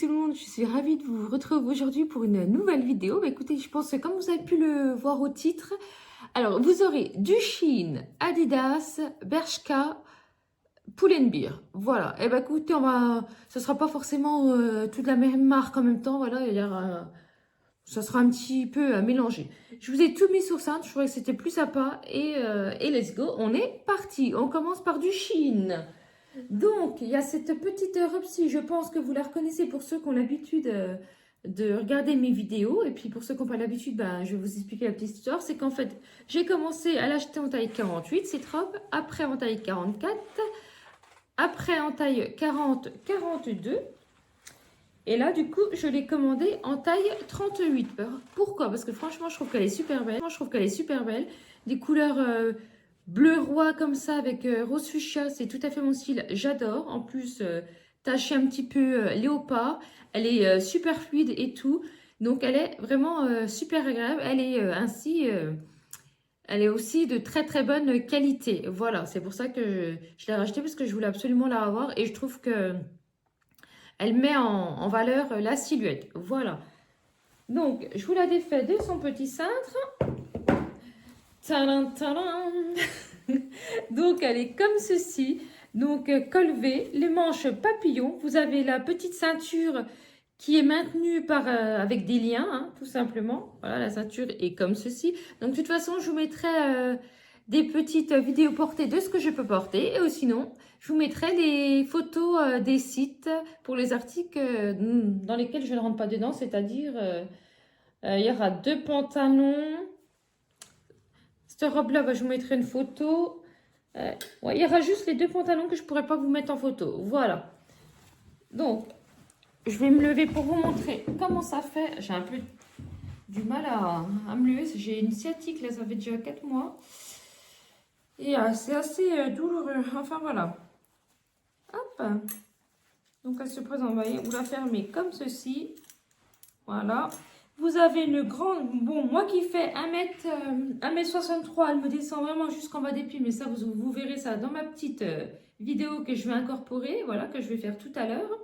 tout le monde, je suis ravie de vous retrouver aujourd'hui pour une nouvelle vidéo. Bah, écoutez, je pense que comme vous avez pu le voir au titre, alors vous aurez du Shein, Adidas, Bershka, Pull&Bear. Voilà, et bah écoutez, ça sera pas forcément toute la même marque en même temps, voilà, ça sera un petit peu mélangé. Je vous ai tout mis sur ça, je trouvais que c'était plus sympa et let's go, on est parti. On commence par du Shein. Donc, il y a cette petite robe-ci, je pense que vous la reconnaissez pour ceux qui ont l'habitude de regarder mes vidéos. Et puis pour ceux qui n'ont pas l'habitude, ben, je vais vous expliquer la petite histoire. C'est qu'en fait, j'ai commencé à l'acheter en taille 48, cette robe, après en taille 44, après en taille 40, 42. Et là, du coup, je l'ai commandée en taille 38. Pourquoi? Parce que franchement, je trouve qu'elle est super belle. Je trouve qu'elle est super belle. Des couleurs bleu roi comme ça avec rose fuchsia, c'est tout à fait mon style. J'adore. En plus, tachée un petit peu léopard. Elle est super fluide et tout. Donc, elle est vraiment super agréable. Elle est elle est aussi de très très bonne qualité. Voilà, c'est pour ça que je l'ai rachetée parce que je voulais absolument la avoir et je trouve que elle met en valeur la silhouette. Voilà. Donc, je vous la défais de son petit cintre. Tadam, tadam. Donc, elle est comme ceci. Donc, col V, les manches papillons. Vous avez la petite ceinture qui est maintenue avec des liens, hein, tout simplement. Voilà, la ceinture est comme ceci. Donc, de toute façon, je vous mettrai des petites vidéos portées de ce que je peux porter. Et sinon, je vous mettrai les photos des sites pour les articles dans lesquels je ne rentre pas dedans. C'est-à-dire, il y aura 2 pantalons. Cette robe-là, bah, je vous mettrai une photo. Ouais, il y aura juste les 2 pantalons que je ne pourrai pas vous mettre en photo. Voilà. Donc, je vais me lever pour vous montrer comment ça fait. J'ai un peu du mal à me lever. J'ai une sciatique, là, ça fait déjà 4 mois. Et c'est assez douloureux. Enfin, voilà. Hop. Donc, elle se présente, vous voyez, vous la fermez comme ceci. Voilà. Vous avez une grande... Bon, moi qui fais 1m63, elle me descend vraiment jusqu'en bas des pieds. Mais ça, vous verrez ça dans ma petite vidéo que je vais incorporer. Voilà, que je vais faire tout à l'heure.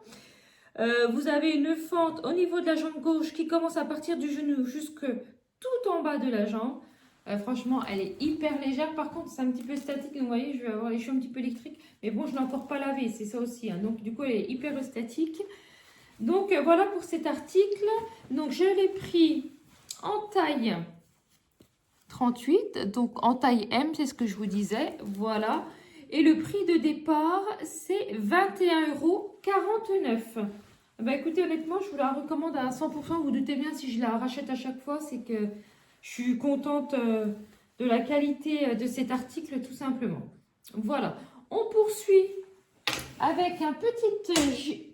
Vous avez une fente au niveau de la jambe gauche qui commence à partir du genou jusque tout en bas de la jambe. Franchement, elle est hyper légère. Par contre, c'est un petit peu statique. Vous voyez, je vais avoir les cheveux un petit peu électriques. Mais bon, je ne l'ai encore pas lavé. C'est ça aussi. Hein. Donc, du coup, elle est hyper statique. Donc, voilà pour cet article. Donc, je l'ai pris en taille 38. Donc, en taille M, c'est ce que je vous disais. Voilà. Et le prix de départ, c'est 21,49 €. Bah, écoutez, honnêtement, je vous la recommande à 100%. Vous, vous doutez bien, si je la rachète à chaque fois, c'est que je suis contente de la qualité de cet article, tout simplement. Voilà. On poursuit avec un petit jean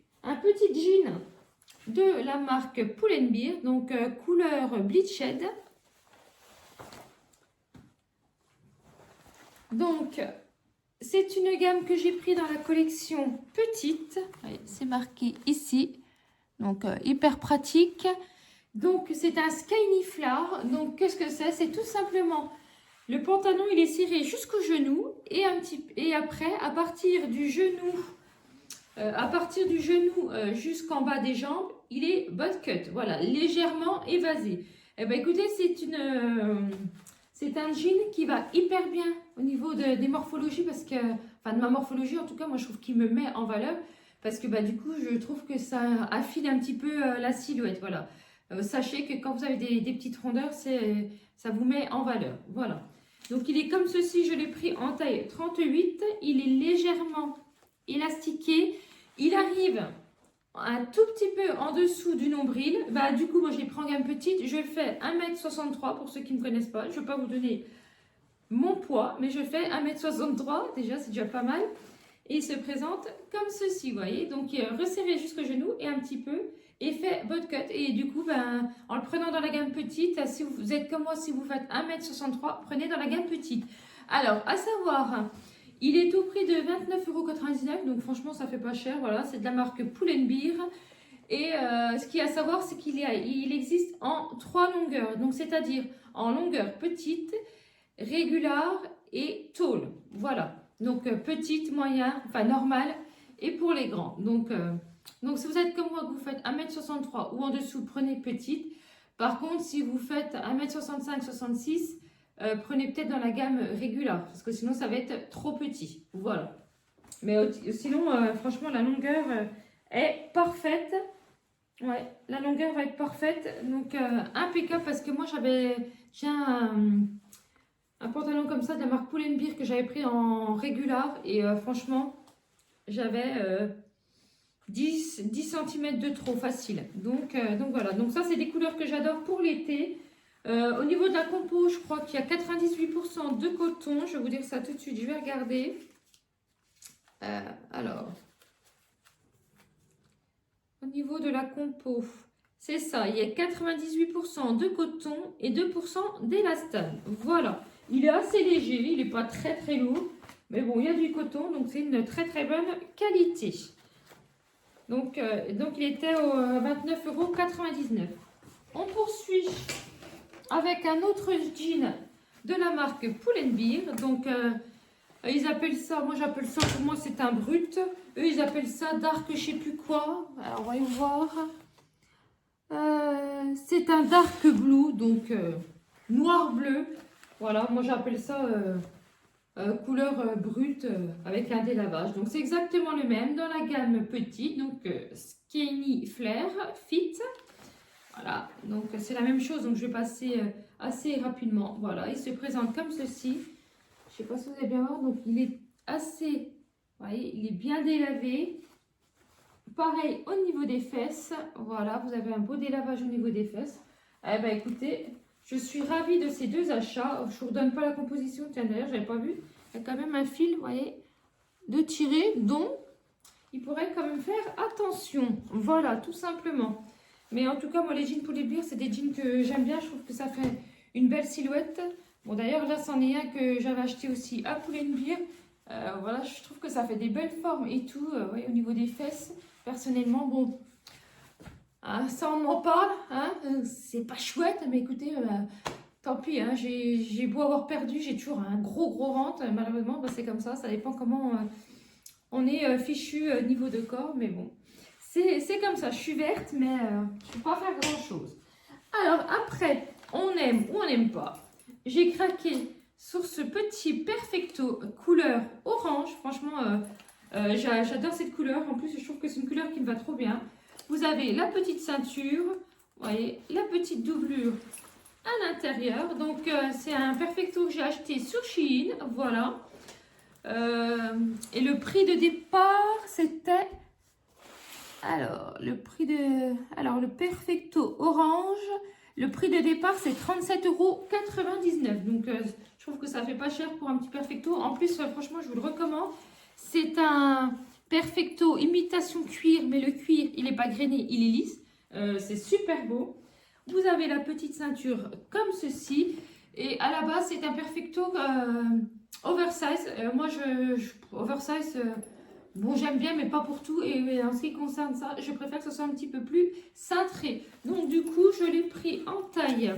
de la marque Pull&Bear, donc couleur Bleached. Donc, c'est une gamme que j'ai pris dans la collection petite. C'est marqué ici. Donc, hyper pratique. Donc, c'est un Skinny Flower. Donc, qu'est-ce que c'est? C'est tout simplement le pantalon, il est serré jusqu'au genou. Et après, à partir du genou jusqu'en bas des jambes, il est butt cut. Voilà, légèrement évasé. Eh bien, écoutez, c'est un jean qui va hyper bien au niveau des morphologies parce que, enfin de ma morphologie en tout cas, moi je trouve qu'il me met en valeur parce que bah, du coup je trouve que ça affine un petit peu la silhouette. Voilà. Sachez que quand vous avez des petites rondeurs, ça vous met en valeur. Voilà. Donc il est comme ceci, je l'ai pris en taille 38. Il est légèrement élastiqué. Il arrive un tout petit peu en dessous du nombril. Bah, du coup, moi, je l'ai pris en gamme petite. Je fais 1m63 pour ceux qui ne me connaissent pas. Je ne vais pas vous donner mon poids, mais je fais 1m63. Déjà, c'est déjà pas mal. Et il se présente comme ceci, vous voyez. Donc, il est resserré jusqu'au genou et un petit peu. Et fait butt cut. Et du coup, ben, en le prenant dans la gamme petite, si vous êtes comme moi, si vous faites 1m63, prenez dans la gamme petite. Alors, à savoir... Il est au prix de 29,99 €, donc franchement ça fait pas cher, voilà, c'est de la marque Pull&Bear. Et ce qu'il y a à savoir, c'est il existe en 3 longueurs, donc c'est-à-dire en longueur petite, régulière et tall. Voilà, donc petite, moyen, enfin normale et pour les grands. Donc Donc, si vous êtes comme moi, que vous faites 1m63 ou en dessous, prenez petite. Par contre, si vous faites 1m65, 66, prenez peut-être dans la gamme régulière, parce que sinon, ça va être trop petit. Voilà. Mais sinon, franchement, la longueur est parfaite. Ouais, la longueur va être parfaite. Donc, impeccable, parce que moi, j'ai un pantalon comme ça de la marque Pull&Bear que j'avais pris en régular. Et franchement, j'avais 10 cm de trop facile. Donc voilà. Donc ça, c'est des couleurs que j'adore pour l'été. Au niveau de la compo, je crois qu'il y a 98% de coton. Je vais vous dire ça tout de suite. Je vais regarder. Alors, au niveau de la compo, c'est ça. Il y a 98% de coton et 2% d'élastane. Voilà. Il est assez léger. Il n'est pas très très lourd. Mais bon, il y a du coton. Donc, c'est une très très bonne qualité. Donc il était au 29,99 €. On poursuit avec un autre jean de la marque Pull&Bear. Donc, ils appellent ça, moi j'appelle ça, pour moi c'est un brut. Eux, ils appellent ça dark, je sais plus quoi. Alors, voyons voir. C'est un dark blue, donc noir-bleu. Voilà, moi j'appelle ça couleur brute avec un délavage. Donc, c'est exactement le même dans la gamme petite. Donc, Skinny Flare Fit. Voilà, donc c'est la même chose. Donc, je vais passer assez rapidement. Voilà, il se présente comme ceci. Je ne sais pas si vous allez bien voir. Donc, il est assez, vous voyez, il est bien délavé. Pareil au niveau des fesses. Voilà, vous avez un beau délavage au niveau des fesses. Eh bien, écoutez, je suis ravie de ces deux achats. Je ne vous redonne pas la composition. Tiens, d'ailleurs, je n'avais pas vu. Il y a quand même un fil, vous voyez, de tirer. Donc, il pourrait quand même faire attention. Voilà, tout simplement. Mais en tout cas, moi, les jeans Pull&Bear, c'est des jeans que j'aime bien. Je trouve que ça fait une belle silhouette. Bon, d'ailleurs, là, c'en est un que j'avais acheté aussi à Pull&Bear. Voilà, je trouve que ça fait des belles formes et tout. Ouais, au niveau des fesses, personnellement, bon, hein, ça on m'en parle. Hein, c'est pas chouette, mais écoutez, tant pis. Hein, j'ai beau avoir perdu, j'ai toujours un gros ventre. Malheureusement, bah, c'est comme ça. Ça dépend comment on est fichu niveau de corps. Mais bon, c'est comme ça. Je suis verte, mais je ne peux pas faire grand-chose. Alors, après, on aime ou on n'aime pas. J'ai craqué sur ce petit Perfecto couleur orange. Franchement, j'adore cette couleur. En plus, je trouve que c'est une couleur qui me va trop bien. Vous avez la petite ceinture, vous voyez, la petite doublure à l'intérieur. Donc, c'est un Perfecto que j'ai acheté sur Shein. Voilà. Et le prix de départ, c'était... Alors, le Perfecto orange... Le prix de départ, c'est 37,99 €. Donc, je trouve que ça fait pas cher pour un petit Perfecto. En plus, franchement, je vous le recommande. C'est un Perfecto imitation cuir, mais le cuir, il n'est pas grainé, il est lisse. C'est super beau. Vous avez la petite ceinture comme ceci. Et à la base, c'est un Perfecto oversize. Moi, oversize... Bon, j'aime bien, mais pas pour tout. Et en ce qui concerne ça, je préfère que ce soit un petit peu plus cintré. Donc, du coup, je l'ai pris en taille.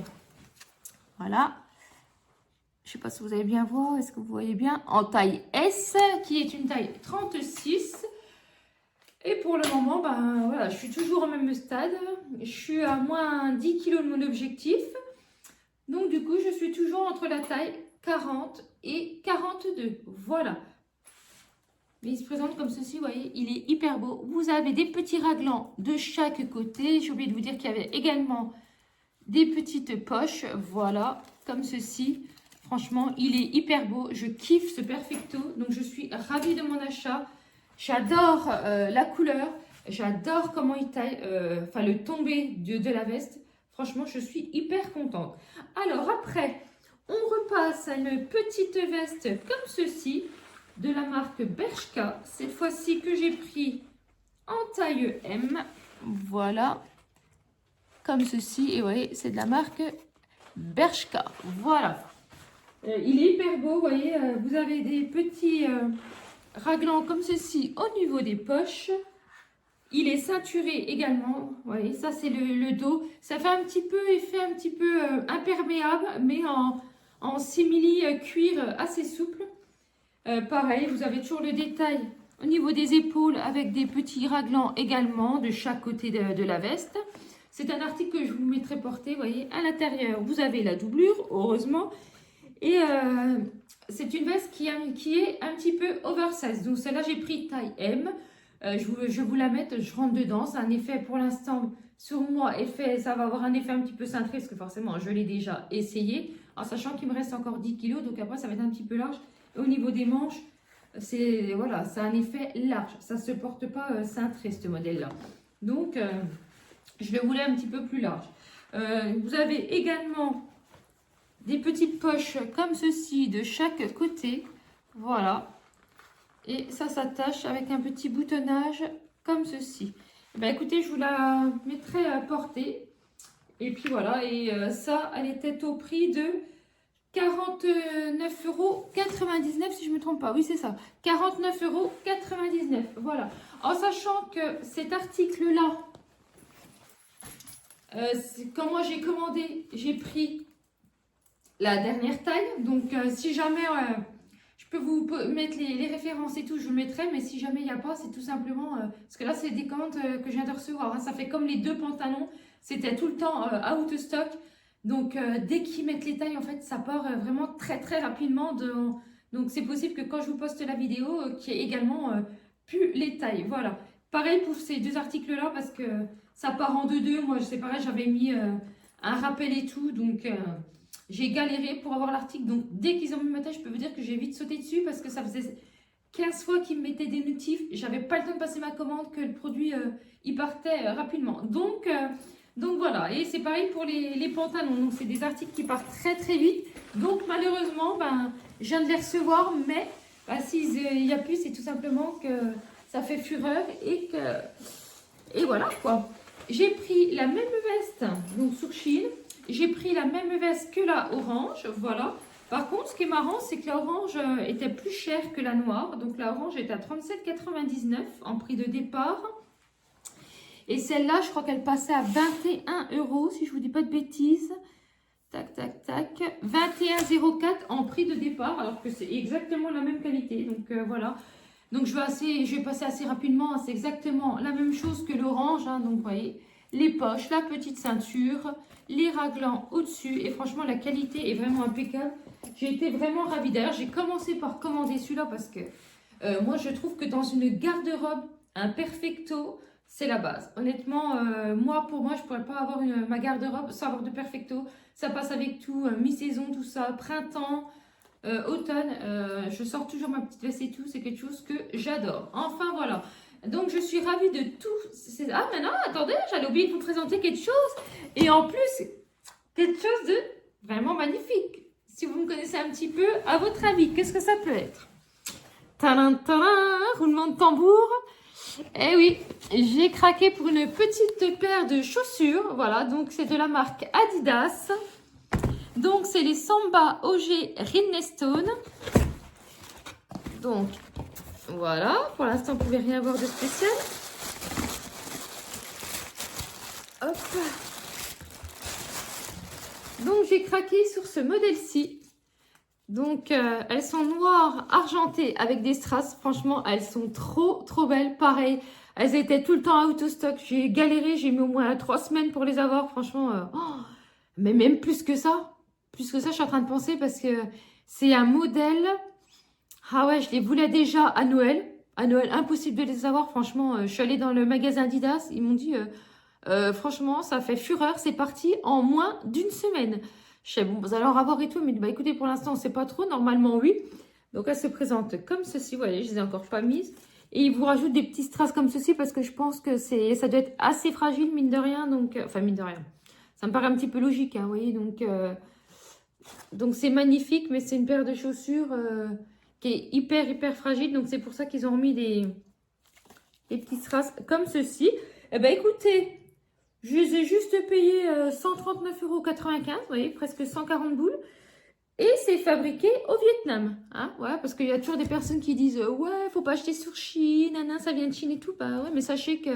Voilà. Je ne sais pas si vous allez bien voir. Est-ce que vous voyez bien? En taille S, qui est une taille 36. Et pour le moment, ben, voilà, je suis toujours au même stade. Je suis à moins 10 kg de mon objectif. Donc, du coup, je suis toujours entre la taille 40 et 42. Voilà. Mais il se présente comme ceci, vous voyez, il est hyper beau. Vous avez des petits raglans de chaque côté. J'ai oublié de vous dire qu'il y avait également des petites poches. Voilà, comme ceci. Franchement, il est hyper beau. Je kiffe ce Perfecto. Donc, je suis ravie de mon achat. J'adore la couleur. J'adore comment il taille. Enfin, le tombé de la veste. Franchement, je suis hyper contente. Alors, après, on repasse à une petite veste comme ceci, de la marque Bershka, cette fois-ci que j'ai pris en taille M, voilà, comme ceci, et vous voyez, c'est de la marque Bershka, voilà. Il est hyper beau, vous voyez, vous avez des petits raglans comme ceci au niveau des poches. Il est ceinturé également, vous voyez, ça c'est le dos, ça fait un petit peu effet un petit peu imperméable, mais en simili cuir assez souple. Pareil, vous avez toujours le détail Au niveau des épaules, avec des petits raglans également de chaque côté de la veste. C'est un article que je vous mettrai porté, vous voyez. À l'intérieur, vous avez la doublure, heureusement. Et c'est une veste qui est un petit peu oversize. Donc celle-là, j'ai pris taille M. Je vous la mette, je rentre dedans. C'est un effet pour l'instant sur moi. Ça va avoir un effet un petit peu cintré parce que forcément, je l'ai déjà essayé. En sachant qu'il me reste encore 10 kg. Donc après, ça va être un petit peu large. Et au niveau des manches, voilà, ça a un effet large. Ça ne se porte pas cintré, ce modèle-là. Donc, je le voulais un petit peu plus large. Vous avez également des petites poches comme ceci de chaque côté. Voilà. Et ça s'attache avec un petit boutonnage comme ceci. Ben, écoutez, je vous la mettrai à portée. Et puis voilà. Et ça, elle était au prix de 49,99 € si je ne me trompe pas. Oui, c'est ça. 49,99 €. Voilà. En sachant que cet article-là, quand moi j'ai commandé, j'ai pris la dernière taille. Donc, si jamais, je peux vous mettre les références et tout, je vous le mettrai. Mais si jamais il n'y a pas, c'est tout simplement... parce que là, c'est des commandes que je viens de recevoir. Hein. Ça fait comme les 2 pantalons. C'était tout le temps out of stock. Donc, dès qu'ils mettent les tailles, en fait, ça part vraiment très, très rapidement. Donc, c'est possible que quand je vous poste la vidéo, qu'il y ait également plus les tailles. Voilà. Pareil pour ces 2 articles-là, parce que ça part en 2-2. Moi, c'est pareil, j'avais mis un rappel et tout. Donc, j'ai galéré pour avoir l'article. Donc, dès qu'ils ont mis ma taille, je peux vous dire que j'ai vite sauté dessus, parce que ça faisait 15 fois qu'ils me mettaient des notifs. J'avais pas le temps de passer ma commande, que le produit, il partait rapidement. Donc voilà, et c'est pareil pour les pantalons. Donc c'est des articles qui partent très très vite. Donc malheureusement, je viens de les recevoir, mais s'il y a plus, c'est tout simplement que ça fait fureur et voilà quoi. J'ai pris la même veste, donc sur Shein. J'ai pris la même veste que la orange, voilà. Par contre, ce qui est marrant, c'est que la orange était plus chère que la noire. Donc la orange est à 37,99 € en prix de départ. Et celle-là, je crois qu'elle passait à 21 € si je ne vous dis pas de bêtises. Tac, tac, tac. 21,04 € en prix de départ, alors que c'est exactement la même qualité. Donc voilà. Donc je vais passer assez rapidement. C'est exactement la même chose que l'orange. Hein. Donc vous voyez, les poches, la petite ceinture, les raglans au-dessus. Et franchement, la qualité est vraiment impeccable. J'ai été vraiment ravie. D'ailleurs, j'ai commencé par commander celui-là parce que moi, je trouve que dans une garde-robe, un perfecto, c'est la base. Honnêtement, pour moi, je ne pourrais pas avoir ma garde-robe sans avoir de perfecto. Ça passe avec tout, mi-saison, tout ça, printemps, automne. Je sors toujours ma petite veste et tout. C'est quelque chose que j'adore. Enfin, voilà. Donc, je suis ravie de tout. Ah, mais non, attendez, j'allais oublier de vous présenter quelque chose. Et en plus, quelque chose de vraiment magnifique. Si vous me connaissez un petit peu, à votre avis, qu'est-ce que ça peut être? Tadam, tadam, roulement de tambour. Eh oui, j'ai craqué pour une petite paire de chaussures. Voilà, donc c'est de la marque Adidas. Donc c'est les Samba OG Rhinestone. Donc voilà, pour l'instant vous ne pouvez rien voir de spécial. Hop. Donc j'ai craqué sur ce modèle-ci. Donc elles sont noires argentées avec des strass. Franchement, elles sont trop belles. Pareil, elles étaient tout le temps out of stock. J'ai galéré, j'ai mis au moins 3 semaines pour les avoir. Franchement, mais même plus que ça. Plus que ça, je suis en train de penser parce que c'est un modèle. Ah ouais, je les voulais déjà à Noël. À Noël, impossible de les avoir. Franchement, je suis allée dans le magasin Adidas. Ils m'ont dit, franchement, ça fait fureur. C'est parti en moins d'une semaine. Je sais, bon, vous allez en avoir et tout, mais écoutez, pour l'instant, on ne sait pas trop. Normalement, oui. Donc, elle se présente comme ceci. Vous voyez, je ne les ai encore pas mises. Et ils vous rajoutent des petits strass comme ceci parce que je pense que ça doit être assez fragile, mine de rien. Donc, enfin, mine de rien. Ça me paraît un petit peu logique, hein, vous voyez. Donc, c'est magnifique, mais c'est une paire de chaussures qui est hyper fragile. Donc, c'est pour ça qu'ils ont remis des petits strass comme ceci. Eh bien, écoutez... Je les ai juste payés 139,95 €, vous voyez, presque 140 boules. Et c'est fabriqué au Vietnam. Hein, ouais, parce qu'il y a toujours des personnes qui disent ouais, faut pas acheter sur Chine, nanana, ça vient de Chine et tout. Bah ouais, mais sachez que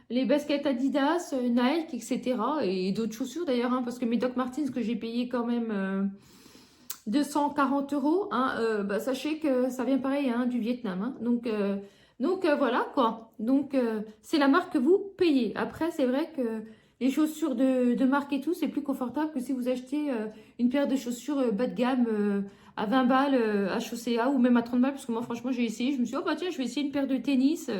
les baskets Adidas, Nike, etc. et d'autres chaussures d'ailleurs, hein, parce que mes Doc Martens que j'ai payé quand même 240 €, hein, bah, sachez que ça vient pareil hein, du Vietnam. Hein, donc Donc voilà quoi. Donc c'est la marque que vous payez. Après, c'est vrai que les chaussures de marque et tout, c'est plus confortable que si vous achetez une paire de chaussures bas de gamme à 20 balles à Chaussea ou même à 30 balles. Parce que moi, franchement, j'ai essayé. Je me suis dit, oh bah tiens, je vais essayer une paire de tennis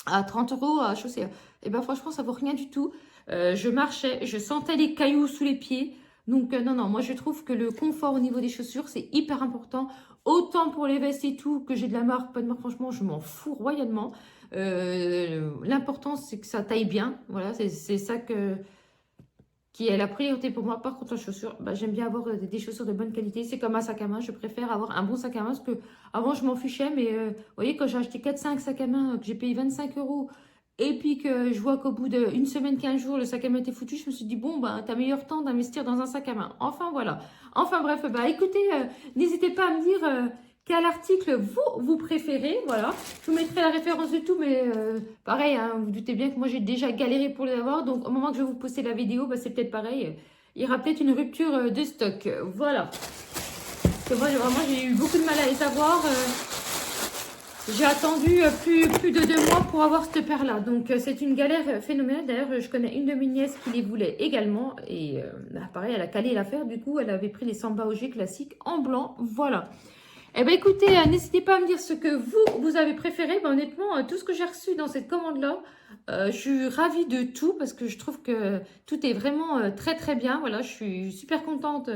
à 30 € à Chaussea. Et ben franchement, ça vaut rien du tout. Je marchais, je sentais les cailloux sous les pieds. Donc non, non, moi je trouve que le confort au niveau des chaussures, c'est hyper important. Autant pour les vestes et tout, que j'ai de la marque, pas de marque, franchement, je m'en fous royalement. L'important, c'est que ça taille bien. Voilà, c'est ça qui est la priorité pour moi. Par contre, la chaussure, bah, j'aime bien avoir des chaussures de bonne qualité. C'est comme un sac à main. Je préfère avoir un bon sac à main parce que avant je m'en fichais. Mais vous voyez, quand j'ai acheté 4-5 sacs à main, que j'ai payé 25 € et puis que je vois qu'au bout d'une semaine, 15 jours, le sac à main était foutu, je me suis dit, bon, bah, t'as meilleur temps d'investir dans un sac à main. Enfin, voilà. Enfin, bref, bah, écoutez, n'hésitez pas à me dire quel article vous préférez. Voilà. Je vous mettrai la référence de tout, mais pareil, hein, vous doutez bien que moi, j'ai déjà galéré pour les avoir. Donc, au moment que je vais vous poster la vidéo, bah, c'est peut-être pareil. Il y aura peut-être une rupture de stock. Voilà. Parce que moi, vraiment, j'ai eu beaucoup de mal à les avoir. J'ai attendu plus de 2 mois pour avoir cette paire-là. Donc, c'est une galère phénoménale. D'ailleurs, je connais une de mes nièces qui les voulait également. Et bah, pareil, elle a calé l'affaire. Du coup, elle avait pris les Samba OG classiques en blanc. Voilà. Eh bien, écoutez, n'hésitez pas à me dire ce que vous avez préféré. Ben, honnêtement, tout ce que j'ai reçu dans cette commande-là, je suis ravie de tout parce que je trouve que tout est vraiment très, très bien. Voilà, je suis super contente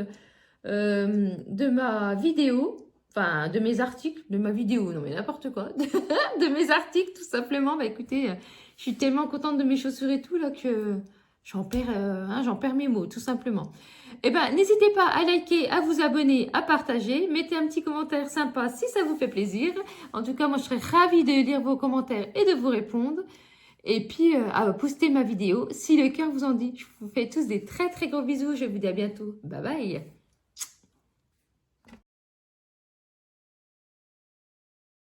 de ma vidéo. Enfin, de mes articles, de ma vidéo, non mais n'importe quoi, de mes articles tout simplement. Bah écoutez, je suis tellement contente de mes chaussures et tout là que j'en perds mes mots tout simplement. Eh ben, n'hésitez pas à liker, à vous abonner, à partager. Mettez un petit commentaire sympa si ça vous fait plaisir. En tout cas, moi je serais ravie de lire vos commentaires et de vous répondre. Et puis, à poster ma vidéo si le cœur vous en dit. Je vous fais tous des très très gros bisous. Je vous dis à bientôt. Bye bye.